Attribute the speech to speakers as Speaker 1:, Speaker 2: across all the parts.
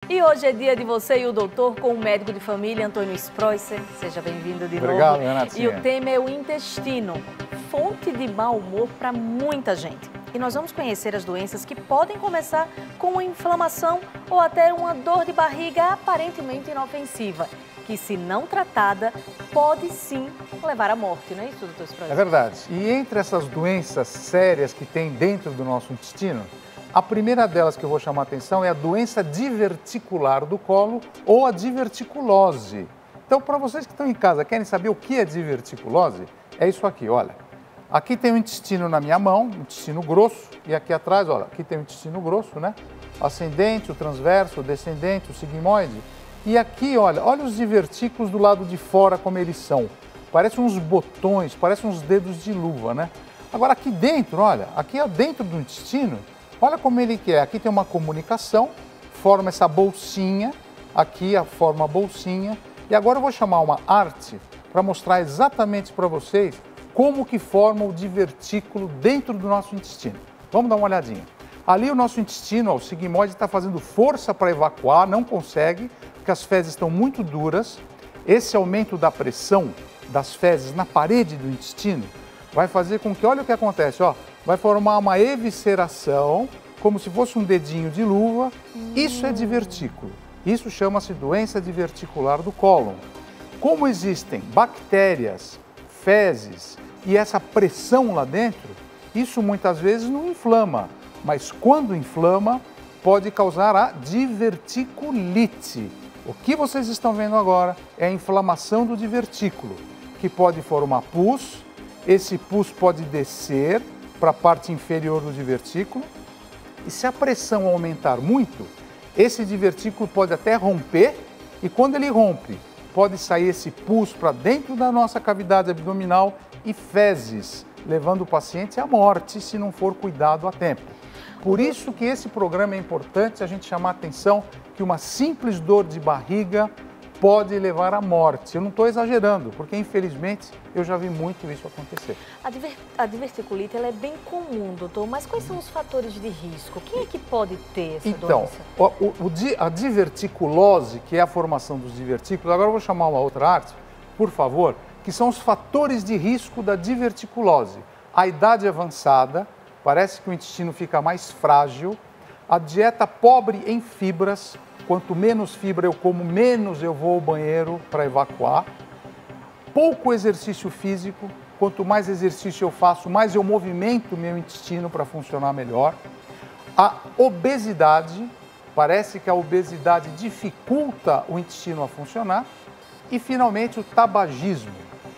Speaker 1: E hoje é dia de você e o doutor com o médico de família, Antônio Spreuser. Seja bem-vindo de novo.
Speaker 2: Obrigado, Renatinha.
Speaker 1: E o tema é o intestino, fonte de mau humor para muita gente. E nós vamos conhecer as doenças que podem começar com uma inflamação ou até uma dor de barriga aparentemente inofensiva, que se não tratada, pode sim levar à morte, não é isso, doutor Spreuser?
Speaker 2: É verdade. E entre essas doenças sérias que tem dentro do nosso intestino, a primeira delas que eu vou chamar a atenção é a doença diverticular do colo ou a diverticulose. Então, para vocês que estão em casa, querem saber o que é diverticulose? É isso aqui, olha. Aqui tem o intestino na minha mão, intestino grosso, e aqui atrás, olha, aqui tem o intestino grosso, né? O ascendente, o transverso, o descendente, o sigmoide. E aqui, olha os divertículos do lado de fora como eles são. Parecem uns botões, parecem uns dedos de luva, né? Agora aqui dentro, olha, aqui dentro do intestino, olha como ele é. Aqui tem uma comunicação, forma essa bolsinha, aqui forma a bolsinha. E agora eu vou chamar uma arte para mostrar exatamente para vocês como que forma o divertículo dentro do nosso intestino. Vamos dar uma olhadinha. Ali o nosso intestino, o sigmoide, está fazendo força para evacuar, não consegue, porque as fezes estão muito duras. Esse aumento da pressão das fezes na parede do intestino vai fazer com que, olha o que acontece, ó, vai formar uma evisceração, como se fosse um dedinho de luva. Isso é divertículo. Isso chama-se doença diverticular do cólon. Como existem bactérias, fezes e essa pressão lá dentro, isso muitas vezes não inflama, mas quando inflama, pode causar a diverticulite. O que vocês estão vendo agora é a inflamação do divertículo, que pode formar pus. Esse pus pode descer para a parte inferior do divertículo, e se a pressão aumentar muito, esse divertículo pode até romper, e quando ele rompe, pode sair esse pus para dentro da nossa cavidade abdominal e fezes, levando o paciente à morte se não for cuidado a tempo. Por isso que esse programa é importante a gente chamar a atenção que uma simples dor de barriga pode levar à morte. Eu não estou exagerando, porque infelizmente eu já vi muito isso acontecer.
Speaker 1: A diverticulite ela é bem comum, doutor, mas quais são os fatores de risco? Quem é que pode ter essa doença?
Speaker 2: A diverticulose, que é a formação dos divertículos, agora eu vou chamar uma outra arte, por favor, que são os fatores de risco da diverticulose. A idade avançada, parece que o intestino fica mais frágil, a dieta pobre em fibras. Quanto menos fibra eu como, menos eu vou ao banheiro para evacuar. Pouco exercício físico. Quanto mais exercício eu faço, mais eu movimento o meu intestino para funcionar melhor. A obesidade. Parece que a obesidade dificulta o intestino a funcionar. E, finalmente, o tabagismo.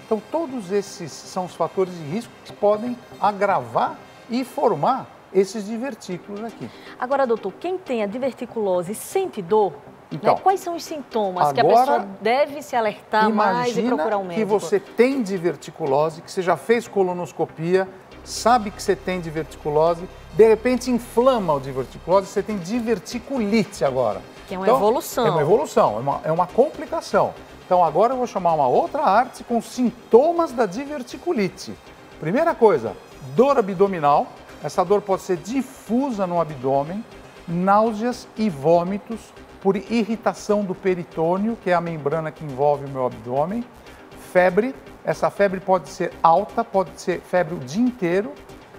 Speaker 2: Então, todos esses são os fatores de risco que podem agravar e formar esses divertículos aqui.
Speaker 1: Agora, doutor, quem tem a diverticulose sente dor?
Speaker 2: Então,
Speaker 1: né? Quais são os sintomas que a pessoa deve se alertar mais e procurar um médico?
Speaker 2: Que você tem diverticulose, que você já fez colonoscopia, sabe que você tem diverticulose, de repente inflama o diverticulose, você tem diverticulite agora.
Speaker 1: Que é uma evolução.
Speaker 2: É uma evolução, é uma complicação. Então agora eu vou chamar uma outra arte com sintomas da diverticulite. Primeira coisa, dor abdominal. Essa dor pode ser difusa no abdômen, náuseas e vômitos por irritação do peritônio, que é a membrana que envolve o meu abdômen. Febre, essa febre pode ser alta, pode ser febre o dia inteiro.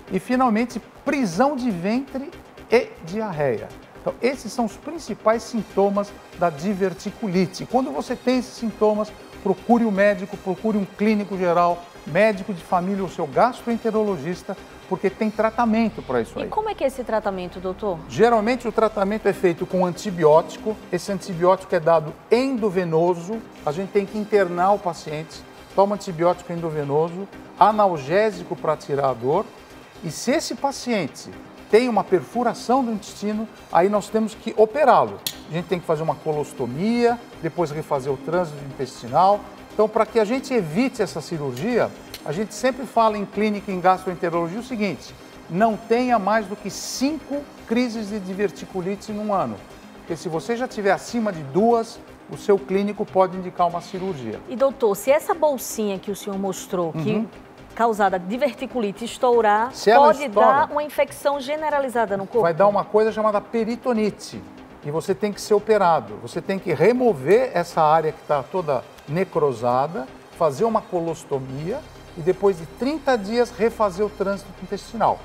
Speaker 2: E, finalmente, prisão de ventre e diarreia. Então, esses são os principais sintomas da diverticulite. Quando você tem esses sintomas, procure um médico, procure um clínico geral, médico de família ou seu gastroenterologista, porque tem tratamento para isso aí.
Speaker 1: E como é que é esse tratamento, doutor?
Speaker 2: Geralmente o tratamento é feito com antibiótico. Esse antibiótico é dado endovenoso. A gente tem que internar o paciente, toma antibiótico endovenoso, analgésico para tirar a dor. E se esse paciente tem uma perfuração do intestino, aí nós temos que operá-lo. A gente tem que fazer uma colostomia, depois refazer o trânsito intestinal. Então, para que a gente evite essa cirurgia, a gente sempre fala em clínica, em gastroenterologia, o seguinte: não tenha mais do que 5 crises de diverticulite num ano. Porque se você já tiver acima de 2, o seu clínico pode indicar uma cirurgia.
Speaker 1: E doutor, se essa bolsinha que o senhor mostrou, que causada diverticulite estourar, pode dar uma infecção generalizada no corpo?
Speaker 2: Vai dar uma coisa chamada peritonite. e você tem que ser operado. Você tem que remover essa área que está toda necrosada, fazer uma colostomia e depois de 30 dias refazer o trânsito intestinal.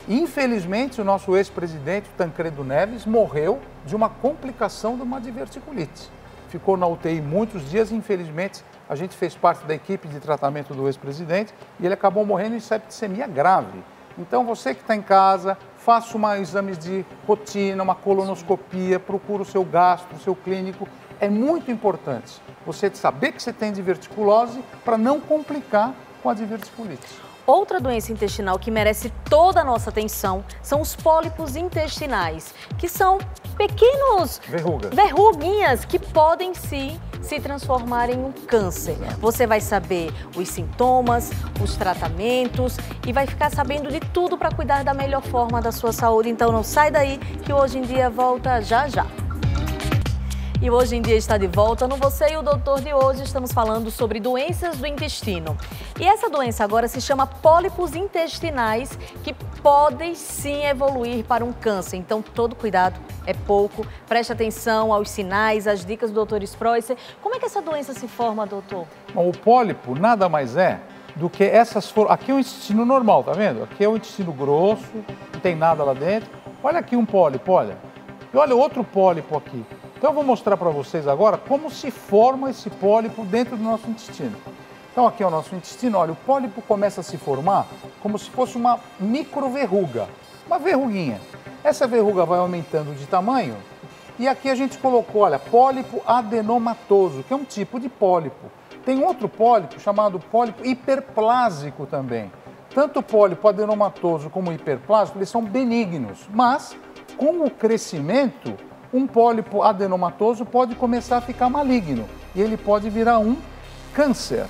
Speaker 2: Infelizmente, o nosso ex-presidente, Tancredo Neves, morreu de uma complicação de uma diverticulite. Ficou na UTI muitos dias e, infelizmente, a gente fez parte da equipe de tratamento do ex-presidente e ele acabou morrendo em septicemia grave. Então, você que está em casa, faça exames de rotina, uma colonoscopia, procure o seu gastro, o seu clínico. É muito importante você saber que você tem diverticulose para não complicar com a diverticulite.
Speaker 1: Outra doença intestinal que merece toda a nossa atenção são os pólipos intestinais, que são pequenos verruguinhas que podem sim se transformar em um câncer. Você vai saber os sintomas, os tratamentos e vai ficar sabendo de tudo para cuidar da melhor forma da sua saúde. Então não sai daí que Hoje em Dia volta já já. E Hoje em Dia está de volta no Você e o Doutor de hoje. Estamos falando sobre doenças do intestino. E essa doença agora se chama pólipos intestinais, que podem sim evoluir para um câncer. Então, todo cuidado é pouco. Preste atenção aos sinais, às dicas do Dr. Spreusser. Como é que essa doença se forma, doutor?
Speaker 2: Bom, o pólipo nada mais é do que essas... Aqui é o intestino normal, tá vendo? Aqui é o intestino grosso, não tem nada lá dentro. Olha aqui um pólipo, olha. E olha outro pólipo aqui. Então eu vou mostrar para vocês agora como se forma esse pólipo dentro do nosso intestino. Então aqui é o nosso intestino, olha, o pólipo começa a se formar como se fosse uma microverruga, uma verruguinha. Essa verruga vai aumentando de tamanho e aqui a gente colocou, olha, pólipo adenomatoso, que é um tipo de pólipo. Tem outro pólipo chamado pólipo hiperplásico também. Tanto o pólipo adenomatoso como o hiperplásico, eles são benignos, mas com o crescimento, um pólipo adenomatoso pode começar a ficar maligno e ele pode virar um câncer.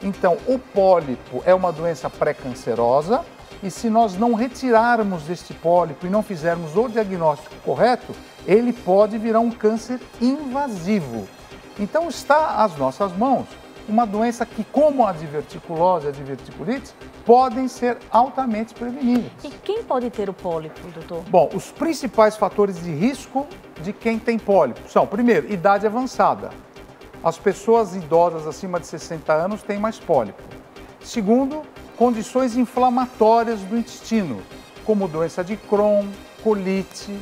Speaker 2: Então, o pólipo é uma doença pré-cancerosa e se nós não retirarmos este pólipo e não fizermos o diagnóstico correto, ele pode virar um câncer invasivo. Então, está às nossas mãos uma doença que, como a diverticulose e a diverticulite, podem ser altamente preveníveis.
Speaker 1: E quem pode ter o pólipo, doutor?
Speaker 2: Bom, os principais fatores de risco de quem tem pólipo são, primeiro, idade avançada. As pessoas idosas acima de 60 anos têm mais pólipo. Segundo, condições inflamatórias do intestino, como doença de Crohn, colite.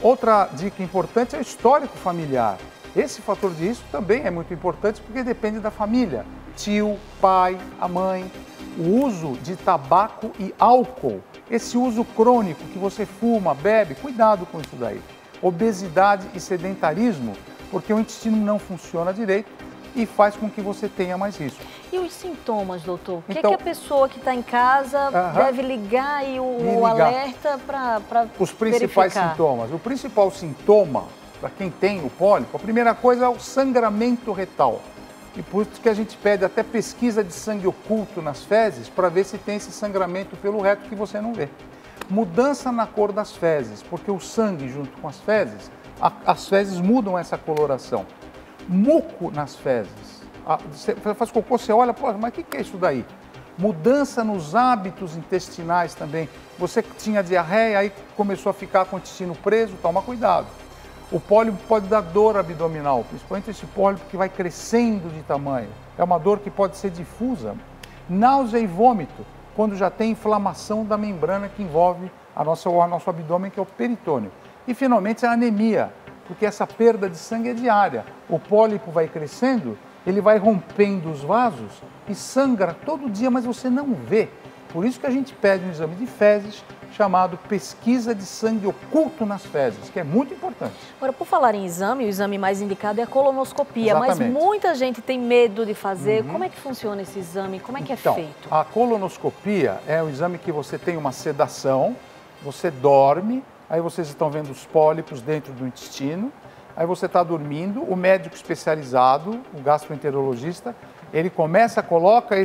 Speaker 2: Outra dica importante é o histórico familiar. Esse fator de risco também é muito importante porque depende da família. Tio, pai, a mãe. O uso de tabaco e álcool, esse uso crônico que você fuma, bebe, cuidado com isso daí. Obesidade e sedentarismo, porque o intestino não funciona direito e faz com que você tenha mais risco.
Speaker 1: E os sintomas, doutor? O que é que a pessoa que está em casa deve ligar e o alerta para
Speaker 2: os principais sintomas. O principal sintoma para quem tem o pólipo, a primeira coisa é o sangramento retal. E por isso que a gente pede até pesquisa de sangue oculto nas fezes para ver se tem esse sangramento pelo reto que você não vê. Mudança na cor das fezes, porque o sangue junto com as fezes mudam essa coloração. Muco nas fezes. Você faz cocô, você olha, pô, mas o que é isso daí? Mudança nos hábitos intestinais também. Você tinha diarreia, aí começou a ficar com o intestino preso, toma cuidado. O pólipo pode dar dor abdominal, principalmente esse pólipo que vai crescendo de tamanho. É uma dor que pode ser difusa. Náusea e vômito, quando já tem inflamação da membrana que envolve o nosso abdômen, que é o peritônio. E, finalmente, a anemia, porque essa perda de sangue é diária. O pólipo vai crescendo, ele vai rompendo os vasos e sangra todo dia, mas você não vê. Por isso que a gente pede um exame de fezes, chamado pesquisa de sangue oculto nas fezes, que é muito importante.
Speaker 1: Agora, por falar em exame, o exame mais indicado é a colonoscopia,
Speaker 2: Exatamente.
Speaker 1: Mas muita gente tem medo de fazer. Como é que funciona esse exame? Como é que é feito?
Speaker 2: A colonoscopia é o exame que você tem uma sedação, você dorme, aí vocês estão vendo os pólipos dentro do intestino, aí você está dormindo, o médico especializado, o gastroenterologista, ele coloca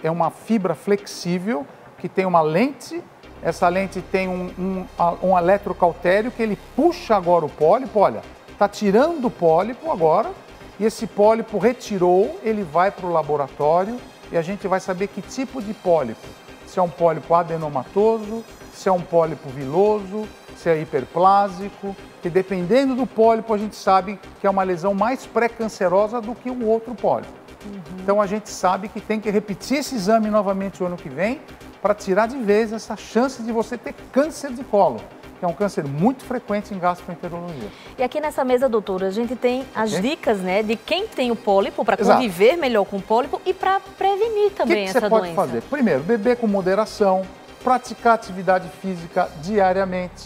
Speaker 2: é uma fibra flexível que tem uma lente. Essa lente tem um eletrocautério que ele puxa agora o pólipo, olha, está tirando o pólipo agora, e esse pólipo retirou, ele vai para o laboratório e a gente vai saber que tipo de pólipo. Se é um pólipo adenomatoso, se é um pólipo viloso, se é hiperplásico, que dependendo do pólipo a gente sabe que é uma lesão mais pré-cancerosa do que o outro pólipo. Então a gente sabe que tem que repetir esse exame novamente o ano que vem para tirar de vez essa chance de você ter câncer de colo, que é um câncer muito frequente em gastroenterologia.
Speaker 1: E aqui nessa mesa, doutora, a gente tem as dicas, né, de quem tem o pólipo, para
Speaker 2: Exato.
Speaker 1: conviver melhor com o pólipo e para prevenir também essa doença.
Speaker 2: O que você pode fazer? Primeiro, beber com moderação, praticar atividade física diariamente,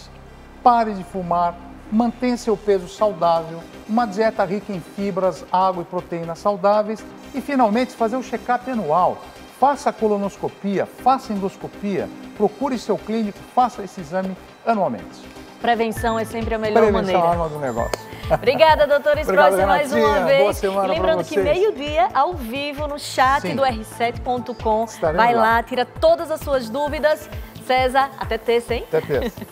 Speaker 2: pare de fumar, mantenha seu peso saudável, uma dieta rica em fibras, água e proteínas saudáveis e, finalmente, fazer o check-up anual. Faça a colonoscopia, faça a endoscopia, procure seu clínico, faça esse exame anualmente.
Speaker 1: Prevenção é sempre a melhor maneira.
Speaker 2: Prevenção é a alma do negócio.
Speaker 1: Obrigada, doutora Sprosse, mais uma vez.
Speaker 2: Boa semana. E
Speaker 1: lembrando que meio-dia, ao vivo, no chat do r7.com.
Speaker 2: Estaremos
Speaker 1: vai lá, tira todas as suas dúvidas. César, até terça, hein?
Speaker 2: Até terça.